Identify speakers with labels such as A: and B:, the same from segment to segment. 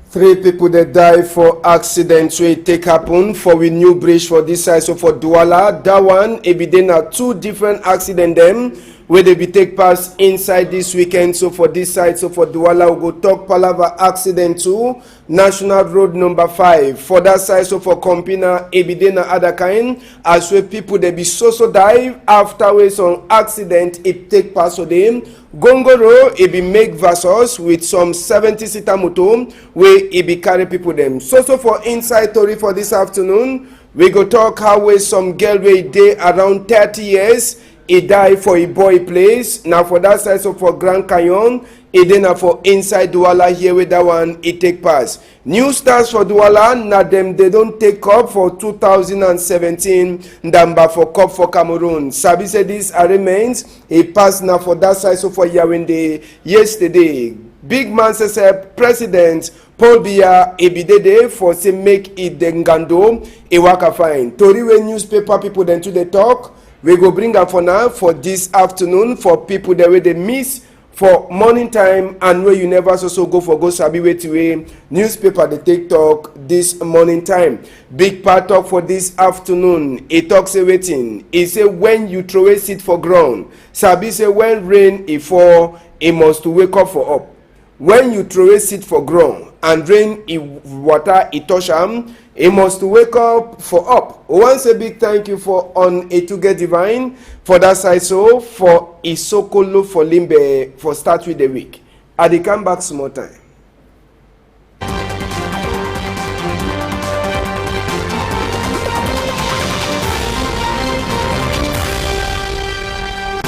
A: Three people that die for accidents wey take happen for we new bridge for this side. So for Douala, that one e be dey na two different accident dem wey dey be take pass inside this weekend. So for this side, so for Douala, we go talk palava accident too. National Road number 5 for that side. So for Kompina, e be dey na other kind as wey people dey be so die after wey some accident e take pass for them. Gongoro e be make versus with some 70-seater motor wey e be carry people dem. So for inside tori for this afternoon, we go talk how wey some girl wey dey around 30 years e die for a boy place. Now for that side, so for Grand Canyon, e dey na for inside Douala here with that one e take pass. New stars for Douala, na dem they don't take up for 2017 Ndamba for cup for Cameroon. Sabi say this arrangement e pass now for that side. So for Yaoundé yesterday, big man says President Paul Biya ebidede for say make it dengando e waka fine. Tori wey newspaper people then to the talk. We go bring am for now for this afternoon for people that way they miss for morning time and where you never so go for go sabi wait way newspaper they take talk this morning time. Big part talk for this afternoon. It talks a waiting. It say when you throw a seed for ground. Sabi say when rain e fall, it must wake up for up. When you throw a seed for ground and rain e water e touch am, it must wake up for up. Once a big thank you for on a to get divine for that side. So for Isokolo for Limbe for start with the week. I dey come back small time.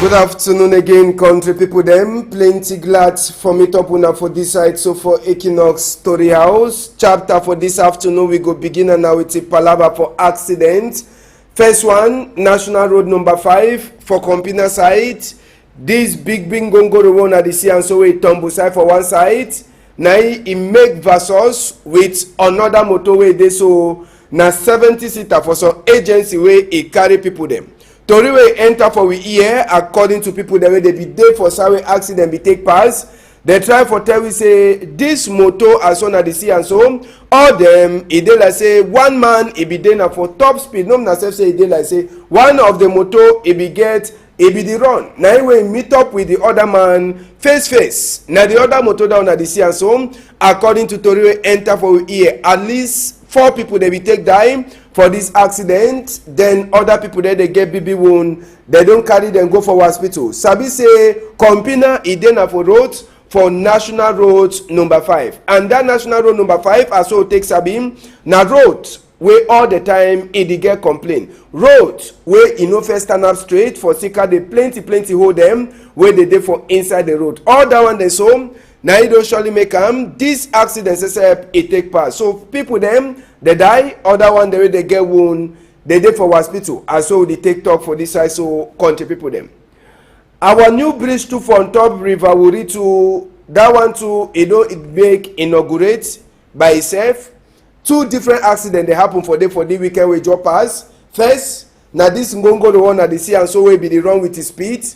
A: Good afternoon again, country people them. Plenty glad for me top una for this side. So for Equinox Story House, chapter for this afternoon, we go begin now with a palava for accident. First one, National Road number 5 for Kompina side. This big gongoro one at the sea and so we tumble side for one side. Now he make versus with another motorway they so na 70-seater for some agency where he carry people them. Tori wey enter for we ear according to people that way they be there for some accident be take pass. They try for tell we say this motor as one at the sea and so all them e dey like say one man e be dey na for top speed. No na say e dey like say one of the motor e be get e be the run. Now when he meet up with the other man face. Now the other motor down at the sea and so according to Tori wey enter for we ear at least 4 people they be take die for this accident. Then other people there they get BB wound. They don't carry them go for hospital. Sabi say Kompina e dey na for road for National Road number 5. And that National Road number 5 also takes Sabi na road where all the time e dey get complaint. Road where e no first stand up straight for sika dey plenty hold them where they dey for inside the road. All that one they so now you don't surely make this accident except it take pass. So people them they die, other one they get wound, they dey for hospital. And so they take talk for this side, so country people them. Our new bridge to on top River Wuri to that one too, it make inaugurate by itself. 2 different accidents they happen for the weekend we drop pass. First, now this Ngongo the one at the sea and so we be the wrong with his speed.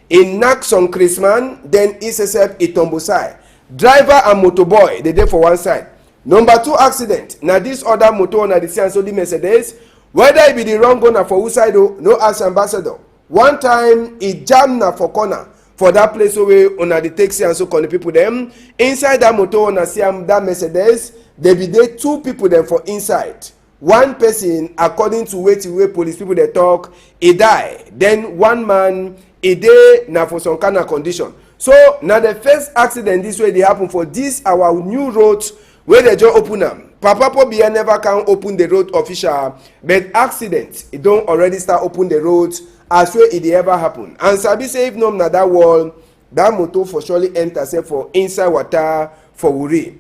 A: In knocks on Christmas, then SSF it tombosai. Driver and motorboy, they dey for one side. Number 2 accident. Now this other motor on the sea and so the Mercedes, whether it be the wrong gunner for who side no as ambassador. One time it jam na for corner for that place where on the taxi and so call the people them. Inside that motor on that Mercedes, there be there 2 people them for inside. One person, according to way police people they talk, he die. Then one man a day now for some kind of condition. So now the first accident this way they happen for this our new road where they just open them. Papa Pobia never can open the road official, but accident it don't already start open the road as well it ever happen. And Sabi say if no na that wall, that motor for surely enter say for inside water for Wuri.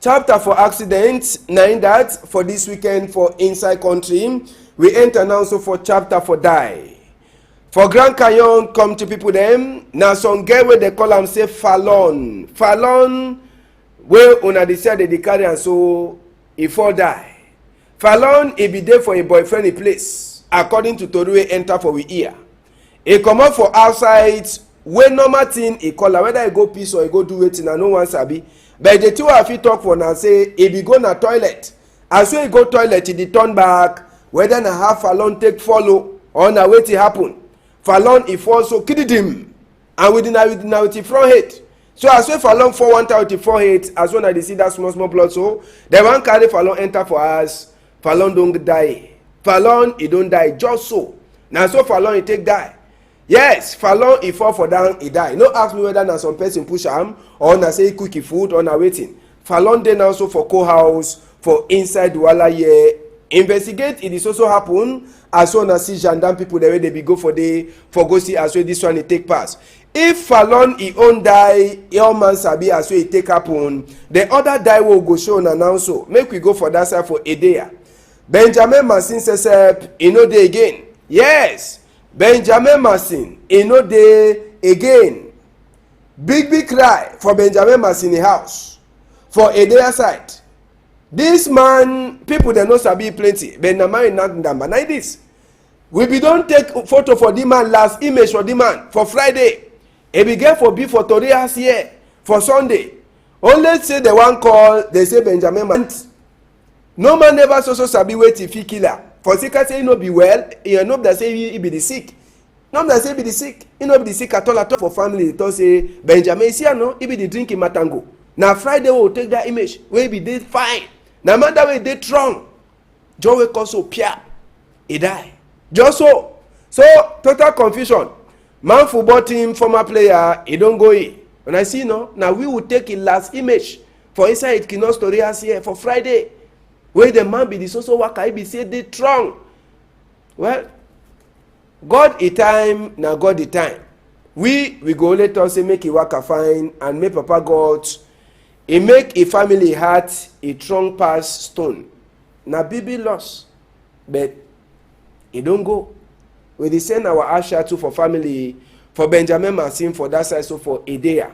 A: Chapter for accidents, 9 that for this weekend for inside country. We enter now so for chapter for die. For Grand Canyon, come to people them. Now some girl where they call them say Fallon. Fallon, where una decide they carry and so he fall die. Fallon, he be there for a boyfriend a place. According to Torue enter for we ear. He come out for outside where normal thing he call her, whether he go peace or he go do waiting and no one sabi. But the two of you talk for now say if you go na toilet, as you go toilet, he turn back, whether na half Fallon take follow or na wait it happen. Fallon if also killed him, and within with the front head. So as we Fallon for 1,004 head, as when I see that small blood, so they won't carry Fallon enter for us. Fallon don't die. Fallon he don't die just so. Now so Fallon he take die. Yes, Fallon he fall for down he die. No ask me whether na some person push him or na say cookie food or na waiting. Fallon then also for co-house for inside Wala here. Investigate it is also happen as soon as see gendarme people the way they be go for go see as well this one it take pass. If Fallon he own die, your man sabi as well it take happen. The other die will go show and announce so. Make we go for that side for a day. Benjamin Masin says he no day again. Yes, Benjamin Masin he no day again. Big cry for Benjamin Masin in the house for a day side. This man, people they know sabi plenty. But na man not number. Now this, we be don't take photo for the man, last image for the man for Friday. It be get for be for Torias here for Sunday. Only say the one call they say Benjamin man. No man never so sabi wait if he killer. For sick say he no be well. You know that say he be the sick. No that say he be the sick. He no be the sick at all for family. They say Benjamin is here no. He be the drinking matango. Now Friday we will take that image. We be did fine. Now man that way they strong. John wake up so pia. He die. Just so. So total confusion. Man football team former player he don't go in. When I see no, now we will take a last image for inside Kino story as here for Friday. Where the man be the so waka he be say they strong. Well, God a time, now God a time. We go let us say make it waka fine and make Papa God. He make a family heart a strong pass stone. Na baby loss, but he don't go. We dey send our Asha too for family for Benjamin Masin for that side so for Edea.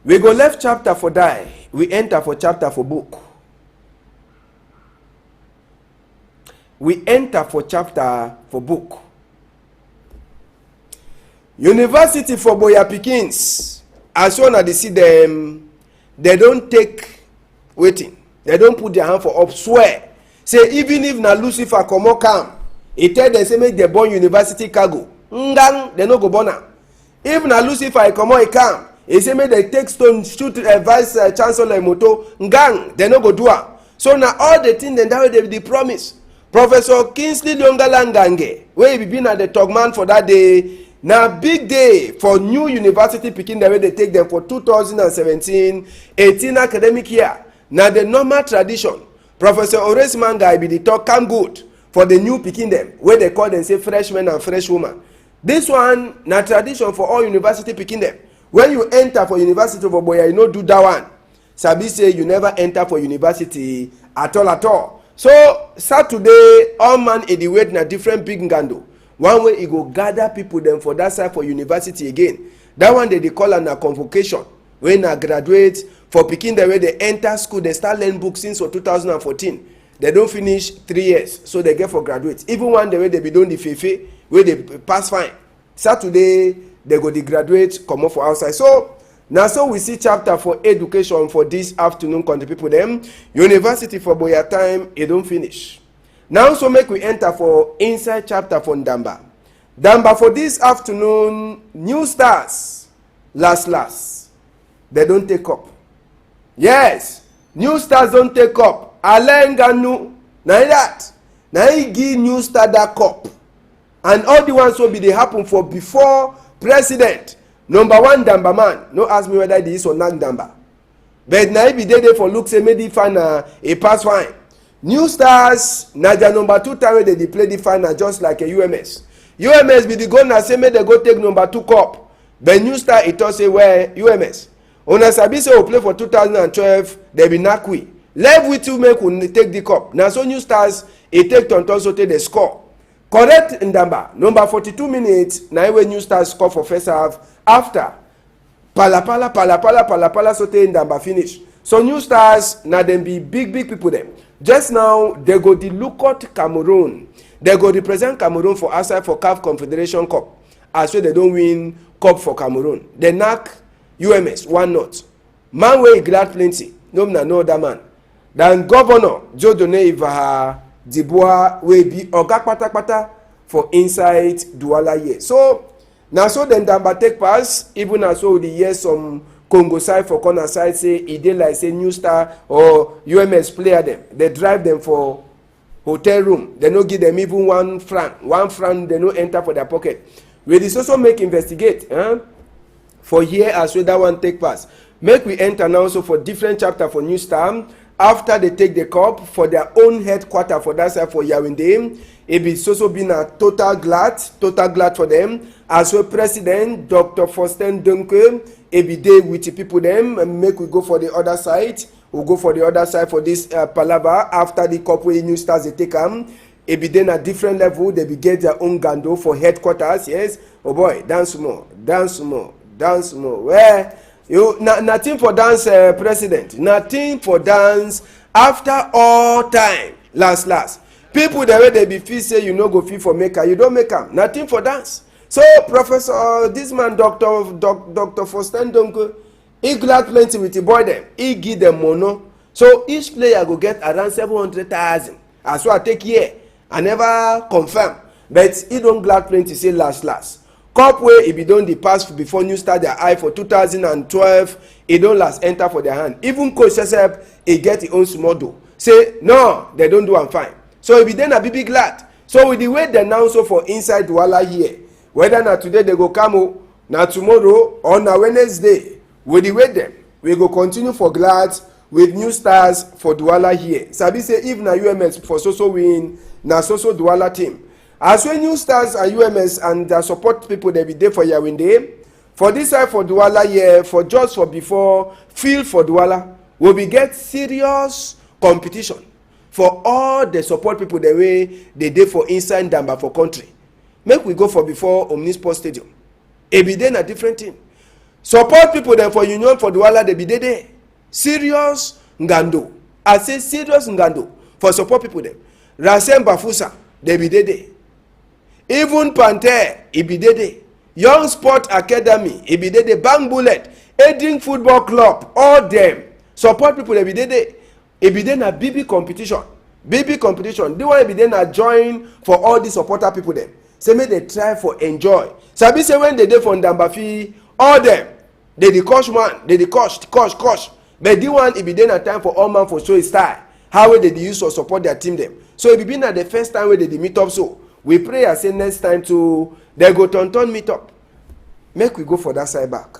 A: We go left chapter for die. We enter for chapter for book. We enter for chapter for book. University for Boya Pikins. As soon as they see them. They don't take waiting. They don't put their hand for up. Swear. Say even if na Lucifer come, he tell them say make they born university cargo. Ngang they no go born am. If na Lucifer he come, he say make they take stone shoot vice chancellor moto. Ngang they no go do am. So now all the things then that way they promise. Professor Kingsley Longalangange, where he been at the talk man for that day. Now big day for new university picking the way they take them for 2017-18 academic year. Now the normal tradition, Professor Ores Manga be the talk come good for the new picking them, where they call them say freshmen and freshwoman. This one now tradition for all university picking them. When you enter for university of Boya, you no do that one. Sabi say you never enter for university at all. So Saturday, all man in the wait na different big ngando. One way he go gather people them for that side for university again. That one they call an a convocation. When I graduate for picking the way they enter school, they start learning books since 2014. They don't finish 3 years, so they get for graduates. Even one the way they be doing the fefe, where they pass fine. Saturday they go the graduate come up for outside. So now so we see chapter for education for this afternoon. Country people them university for Boya time it don't finish. Now so make we enter for inside chapter for Ndamba. Ndamba for this afternoon, new stars, last. They don't take up. Yes, new stars don't take up. Alenganu, now that. Now he give new star that cup. And all the ones will be they happen for before president. Number one Ndamba man. No ask me whether this or not Ndamba. But now he be there for look say maybe find a pass fine. New stars na their number 2 time they play the final just like a UMS. UMS be the goal na say make they go take number 2 cup. But new star it all say where UMS. Una sabi say we play for 2012 they be nakwi. Leave with you make we take the cup. Now so new stars it take tonton so take the score. Correct Ndamba. Number 42 minutes na when new stars score for first half after pala so take Ndamba finish. So new stars na them be big people them. Just now, they go the Lukot Cameroon. They go represent Cameroon for outside for CAF Confederation Cup. As well, they don't win Cup for Cameroon. They knock UMS 1-0. Man wey glad plenty, no na no other man than Governor Jodone Ivaha Diboa wey be oga kpatakpata for inside Douala here. So na so dem damba take pass, even as so we dey hear some Congo side for corner side say e dey like say New Star or UMS player dem, dey drive dem for hotel room, dem no give dem even one franc dem no enter for their pocket. We dey also make investigate for here as well that one take pass. Make we enter now also for different chapter for New Star after they take the cup for their own headquarter for that side for Yaoundé. It be so been a total glad for them. As well President Dr. Faustin Donke, it be there with the people them, and make we go for the other side. We'll go for the other side for this palaver after the cup wey New Stars they take them. It be then a different level, they be get their own gando for headquarters. Yes, oh boy, dance more. Where you nothing for dance, President. Nothing for dance after all time. Last. People the way they be feel say you no go feel for maker, you don't make them. Nothing for dance. So Professor, this man, Dr. Faustin Donke, he glad plenty with the boy them. He give them mono. So each player go get around 700,000. As well I take here. I never confirm. But he don't glad plenty say last. Cup wey e be don dey pass before New Star their eye for 2012, e don last enter for their hand. Even coach sef e get e own small dough. Say no, they don't do am fine. So e be then a big glad. So with the way they now so for inside Douala here, whether na today they go come o, na tomorrow or na Wednesday, with the way them we go continue for glad with New Stars for Douala here. Sabi say if na UMS for so win, na so Douala team. As when New Stars and UMS and their support people they be there for Yaoundé, for this side for Douala here, for just for before field for Douala, we will get serious competition for all the support people the way they dey for inside Damba for country. Make we go for before Omnisport Stadium. It be then a different thing. Support people then for Union for Douala they be there. Serious ngando. I say serious ngando for support people them. Rasem Bafusa they be there. Even Panther, he be there. Young Sport Academy, he be there. Bang Bullet, Eding Football Club, all them. Support people, they be there. He be there na BB competition. BB competition. They want to be there na join for all the supporter people them. Say make they try for enjoy. Sabi say when they dey for Ndambafi, all them, they the coach man, they the coach. But the one, he be there na time for all man for show his style. How will they use to support their team them. So it be na the first time where they meet up so. We pray and say next time to they go turn meet up. Make we go for that side back.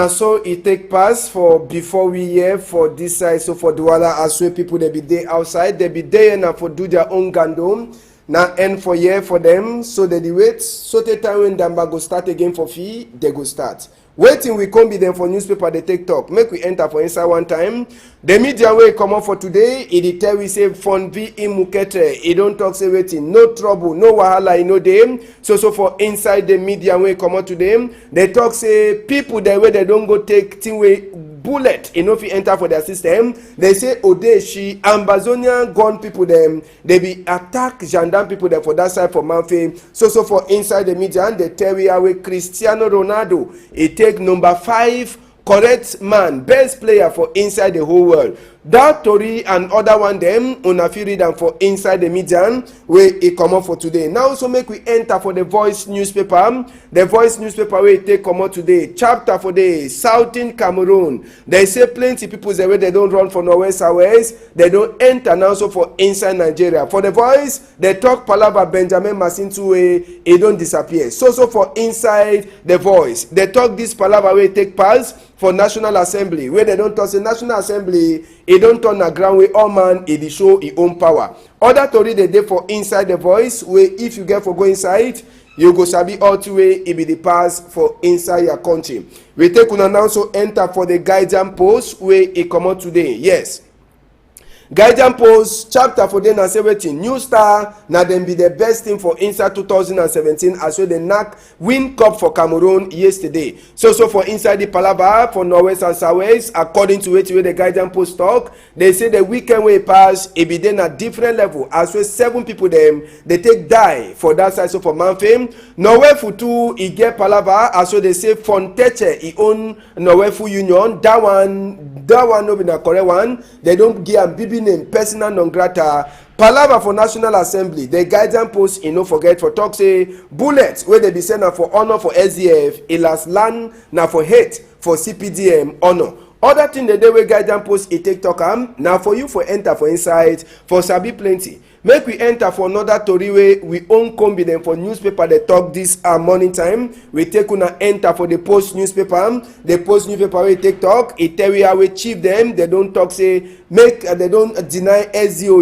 A: So it take pass for before we here for this side. So for Douala as well people they be there outside, they be there now for do their own gandom. Now end for year for them. So they wait. So the time when Damba go start again for fee, they go start. Waiting we come be them for newspaper they take talk. Make we enter for inside one time. The media way come up for today. It tell we say fun be imukete. It don't talk say waiting. No trouble, no wahala, no them. So for inside the media way come up to them. They talk say people the way they don't go take thing way bullet enough enter for their system. They say Odeshi, Ambazonian gun people them. They be attack gendarme people there for that side for Manfe. So for inside the media and they tell we away Cristiano Ronaldo. It take number 5 correct man, best player for inside the whole world. that tori and other one dem una fit read am for inside the median wey e comot for today. Now so make we enter for the Voice newspaper. The Voice newspaper wey e take comot today, chapter for the Southern Cameroon. They say plenty people say wey they don run for northwest southwest, they don enter now so for inside Nigeria. For the Voice, they talk palava Benjamin Masintu wey e don disappear. So for inside the Voice, they talk this palava wey take pass for National Assembly, where they don't talk say National Assembly e don turn na ground wey all man e dey show e own power. Other tori dey dey for inside the Voice wey if you get for go inside, you go sabi all the way e be the pass for inside your country. We take una now so enter for the Guardian Post wey e comot today. Yes, Guardian Post chapter for dey na say wetin New Star na dem be the best team for inside 2017 as well dey knack win cup for Cameroon yesterday. So for inside the palava for northwest and southwest, according to wetin wey the Guardian Post talk, they say the weekend wey pass e be dey na different level as well 7 people dem dey take die for that side. So for Manfame, Norway Futu e get palava as well they say Fonteche e own Norway Fu Union. That one no be na correct one. They don't give am BB name personal non grata. Palava for National Assembly, the Guardian Post e no forget for talk say bullets wey dey be send na for honor for SDF, e last land na for hate for CPDM honor. Other thing the day wey Guardian Post e take talk am na for you for enter for inside for sabi plenty. Make we enter for another tori wey we own combi dem for newspaper dey talk this morning time. We take una enter for the Post newspaper. The Post newspaper wey take talk, e tell we how we chief dem. They don't talk say make they don't deny SDO.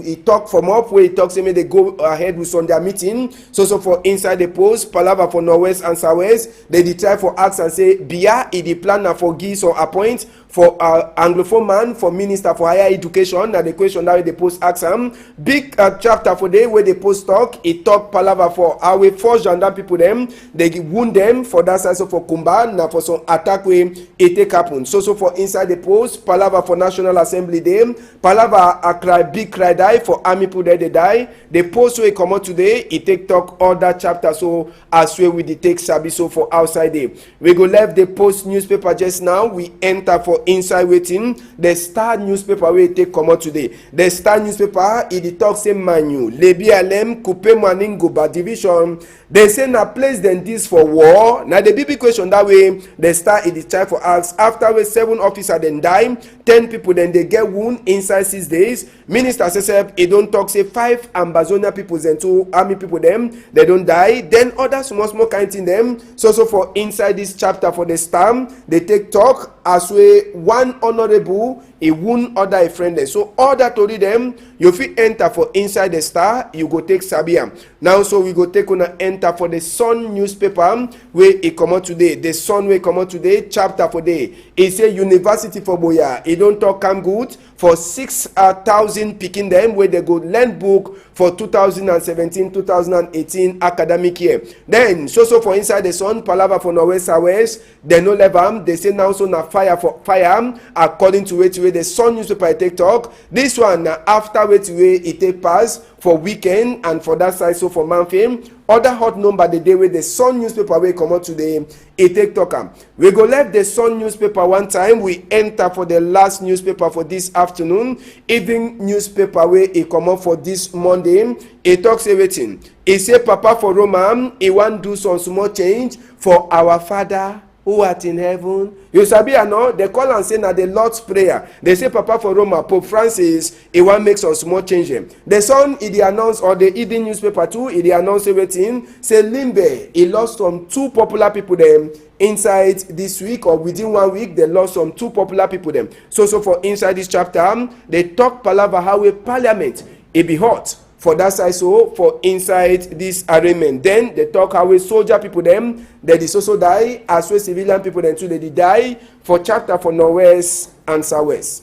A: He talk from up where he talk say make they go ahead with on their meeting. So for inside the Post, palava for northwest and southwest, they dey try for ask and say Bia e dey plan na for give or appoint for Anglophone man for Minister for Higher Education. Na the question that the Post ask am. Big chapter for day where the Post talk, e talk palava for how we force gendarme people them, they wound them for that side. So for Kumba na for some attack way it take happen. So for inside the Post, palava for National Assembly day, palava a cry big cry die for army people there they die. The Post wey come out today, it take talk all that chapter. So as well we dey take sabi. So for outside day, we go left the Post newspaper just now. We enter for inside waiting the Star newspaper wey take come out today. The Star newspaper e dey talk say Manu Lebi Alem Coupe Maningo by division. They say na place dem this for war. Now the big question that way the Star e dey try for ask after wey 7 officers then die, 10 people then they get wound inside 6 days. Minister Sesep e don talk say 5 Ambazonia people and 2 army people them they don't die. Then other small kind thing them. So for inside this chapter for the Star they take talk as way one honorable e wound other a friend. So all that tori them you fit enter for inside the Star, you go take Sabiam. Now so we go take on enter for the Sun newspaper where it come out today. The Sun way come out today, chapter for day. It say University for Boya. It don't talk come good for 6,000 picking them where they go learn book for 2017-2018 academic year. Then so for inside the Sun, palava for northwest southwest, they no level. They say now so na fire for fire according to way the Sun newspaper take talk. This one na after way it take pass for weekend and for that side. So for Manfame, other hot number the day where the Sun newspaper will come out today, it take talk. We go left the Sun newspaper one time. We enter for the last newspaper for this afternoon. Evening newspaper where it come out for this Monday. It talks everything. It say Papa for Roma, he want do some small change for our Father who art in heaven. You sabi no? They call and say na the Lord's Prayer. They say Papa for Roma, Pope Francis, he want make some small change. The Sun, he announced, or the evening newspaper too, he announced everything. Say Limbe, he lost some 2 popular people them inside this week or within 1 week. They lost some 2 popular people them. So for inside this chapter, they talk palava how a parliament it be hot. For that side, so for inside this arraignment, then they talk how we soldier people them they also die as well civilian people them too they die for chapter for northwest and southwest.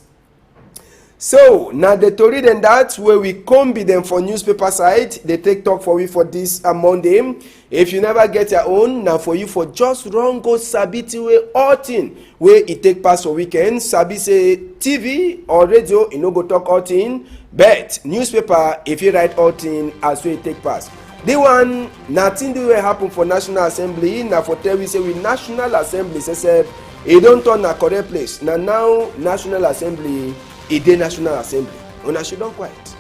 A: So now the tori then that where we come be them for newspaper side, they take talk for we for this Monday. If you never get your own, now for you for just run go sabi to way all thing where it take pass for weekend. Sabi say TV or radio, you know go talk all thing. But newspaper, if you write all thing as well it take pass. The one nothing do will happen for National Assembly. Now for tell we say we National Assembly say it don't turn a correct place. Now National Assembly e dey National Assembly. Una should don quiet.